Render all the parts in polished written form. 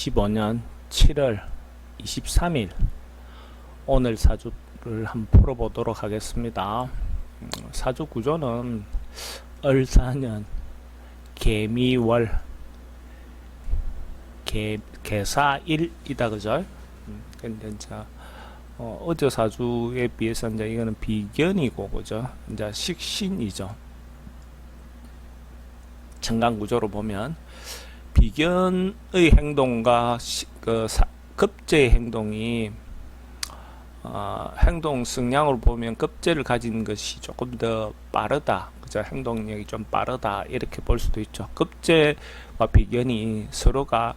2025년 7월 23일 오늘 사주를 한번 풀어보도록 하겠습니다. 사주 구조는 을사년 개미월 개사일이다 그죠? 근데 이제 어제 사주에 비해서 이제 이거는 비견이고 그죠? 이제 식신이죠. 정강 구조로 보면 비견의 행동과 급제의 행동이 행동 성향으로 보면 급제를 가진 것이 조금 더 빠르다, 그죠? 행동력이 좀 빠르다 이렇게 볼 수도 있죠. 급제와 비견이 서로가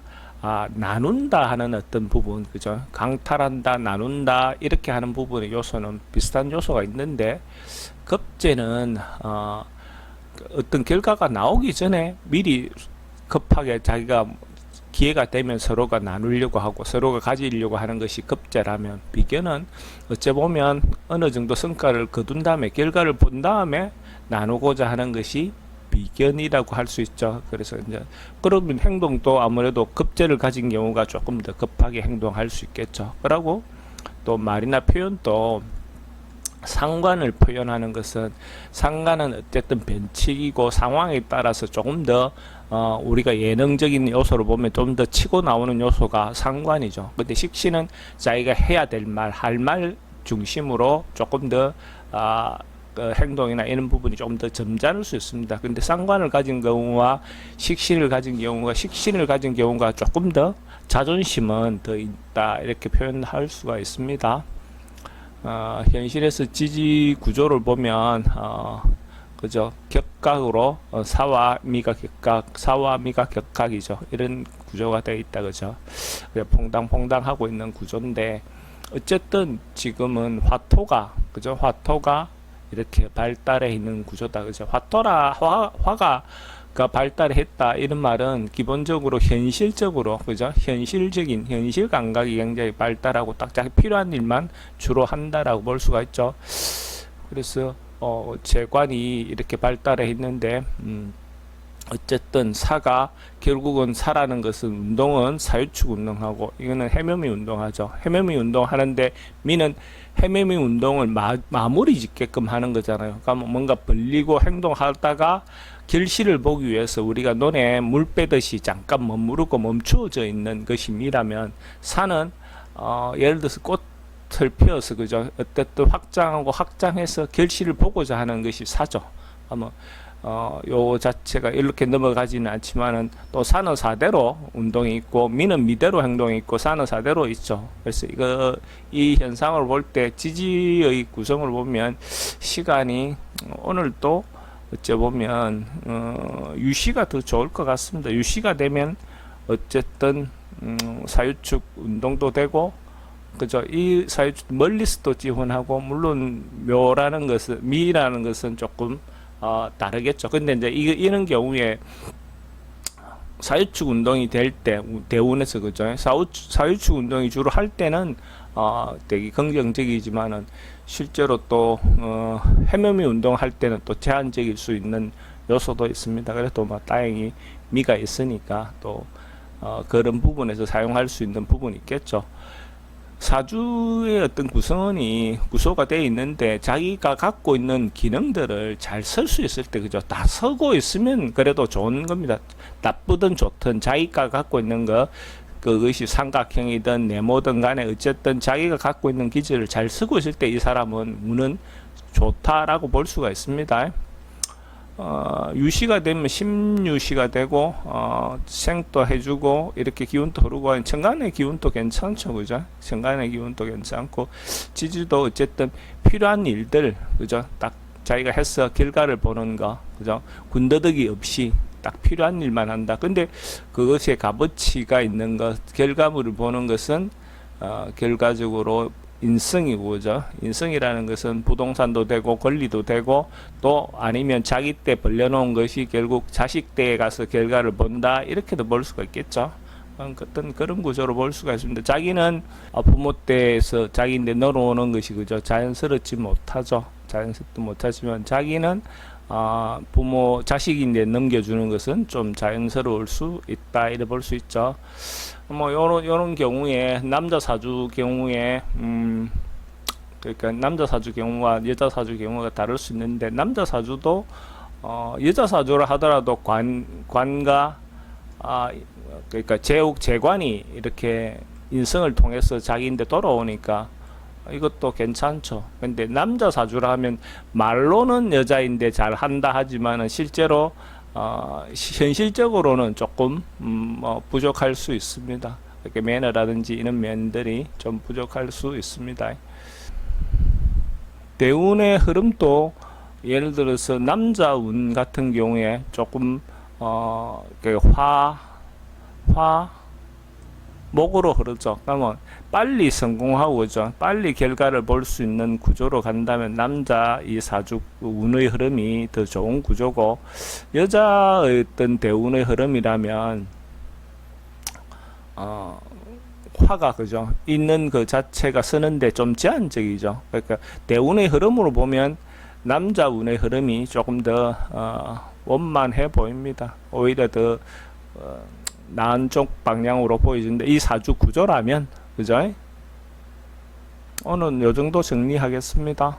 나눈다 하는 어떤 부분, 그죠? 강탈한다, 나눈다 이렇게 하는 부분의 요소는 비슷한 요소가 있는데 급제는 어떤 결과가 나오기 전에 미리 급하게 자기가 기회가 되면 서로가 나누려고 하고 서로가 가지려고 하는 것이 급제라면, 비견은 어째 보면 어느 정도 성과를 거둔 다음에 결과를 본 다음에 나누고자 하는 것이 비견이라고 할 수 있죠. 그래서 이제 그런 행동도 아무래도 급제를 가진 경우가 조금 더 급하게 행동할 수 있겠죠. 그리고 또 말이나 표현도 상관을 표현하는 것은, 상관은 어쨌든 변칙이고 상황에 따라서 조금 더 우리가 예능적인 요소로 보면 좀 더 치고 나오는 요소가 상관이죠. 근데 식신은 자기가 해야 될 말, 할 말 중심으로 조금 더 행동이나 이런 부분이 좀 더 점잖을 수 있습니다. 근데 상관을 가진 경우와 식신을 가진 경우가 조금 더 자존심은 더 있다 이렇게 표현할 수가 있습니다. 현실에서 지지 구조를 보면 그죠? 격각으로 사와 미가 격각이죠. 이런 구조가 되어 있다 그죠? 퐁당퐁당 하고 있는 구조인데, 어쨌든 지금은 화토가 이렇게 발달해 있는 구조다 그죠? 화가 발달했다 이런 말은 기본적으로 현실적으로, 그죠? 현실 감각이 굉장히 발달하고 딱 자기 필요한 일만 주로 한다라고 볼 수가 있죠. 그래서 재관이 이렇게 발달해 있는데, 어쨌든 결국은 사라는 것은 운동은 사유축 운동하고, 이거는 해묘미 운동하죠. 해묘미 운동하는데 미는 해묘미 운동을 마무리 짓게끔 하는 거잖아요. 그러니까 뭔가 벌리고 행동하다가 결실을 보기 위해서 우리가 논에 물 빼듯이 잠깐 머무르고 멈추어져 있는 것이 미라면, 사는 예를 들어서 꽃을 피워서 그죠? 어쨌든 확장해서 결실을 보고자 하는 것이 사죠. 요 자체가 이렇게 넘어가지는 않지만은, 또 사는 사대로 운동이 있고 미는 미대로 행동이 있고 사는 사대로 있죠. 그래서 이 현상을 볼 때 지지의 구성을 보면 시간이 오늘도 어째 보면 유시가 더 좋을 것 같습니다. 유시가 되면 어쨌든 사유축 운동도 되고, 그죠? 이 사유축 멀리서도 지원하고, 물론 미라는 것은 조금 다르겠죠. 근데 이제 이런 경우에 사유축 운동이 될 때 대운에서, 그죠? 사유축 운동이 주로 할 때는 되게 긍정적이지만은, 실제로 또 해묘미 운동할 때는 또 제한적일 수 있는 요소도 있습니다. 그래도 다행히 미가 있으니까 또 그런 부분에서 사용할 수 있는 부분이 있겠죠. 사주의 어떤 구조가 되어 있는데 자기가 갖고 있는 기능들을 잘 쓸 수 있을 때, 그죠? 다 서고 있으면 그래도 좋은 겁니다. 나쁘든 좋든 자기가 갖고 있는 그것이 삼각형이든 네모든 간에 어쨌든 자기가 갖고 있는 기질을 잘 쓰고 있을 때 이 사람은 운은 좋다라고 볼 수가 있습니다. 유시가 되면 심유시가 되고 생도 해주고 이렇게 기운도 흐르고, 천간의 기운도 괜찮죠, 그죠? 천간의 기운도 괜찮고, 지지도 어쨌든 필요한 일들, 그죠? 딱 자기가 해서 결과를 보는 거, 그죠? 군더더기 없이 딱 필요한 일만 한다. 근데 그것에 값어치가 있는 것, 결과물을 보는 것은 결과적으로 인성이고, 그죠? 인성이라는 것은 부동산도 되고 권리도 되고, 또 아니면 자기 때 벌려놓은 것이 결국 자식 때에 가서 결과를 본다 이렇게도 볼 수가 있겠죠. 어떤 그런 구조로 볼 수가 있습니다. 자기는 부모 때에서 자기인데 넣어오는 것이, 그죠? 자연스럽지 못하죠. 자연스럽지 못하지만 자기는 자식인데 넘겨주는 것은 좀 자연스러울 수 있다 이래 볼 수 있죠. 뭐 요런 경우에 남자 사주 경우에 그러니까 남자 사주 경우와 여자 사주 경우가 다를 수 있는데 남자 사주도 여자 사주를 하더라도 관과 그러니까 제옥 재관이 이렇게 인성을 통해서 자기인데 돌아오니까 이것도 괜찮죠. 근데 남자 사주라 하면 말로는 여자인데 잘 한다 하지만은 실제로 현실적으로는 조금 부족할 수 있습니다. 이렇게 매너라든지 이런 면들이 좀 부족할 수 있습니다. 대운의 흐름도 예를 들어서 남자 운 같은 경우에 조금 목으로 흐르죠. 그러면 빨리 성공하고 그죠. 빨리 결과를 볼 수 있는 구조로 간다면 남자 이 사주 운의 흐름이 더 좋은 구조고, 여자의 어떤 대운의 흐름이라면 화가 그죠 있는 그 자체가 쓰는데 좀 제한적이죠. 그러니까 대운의 흐름으로 보면 남자 운의 흐름이 조금 더 원만해 보입니다. 오히려 더 나은 쪽 방향으로 보여지는데, 이 사주 구조라면 그죠? 오늘 요 정도 정리하겠습니다.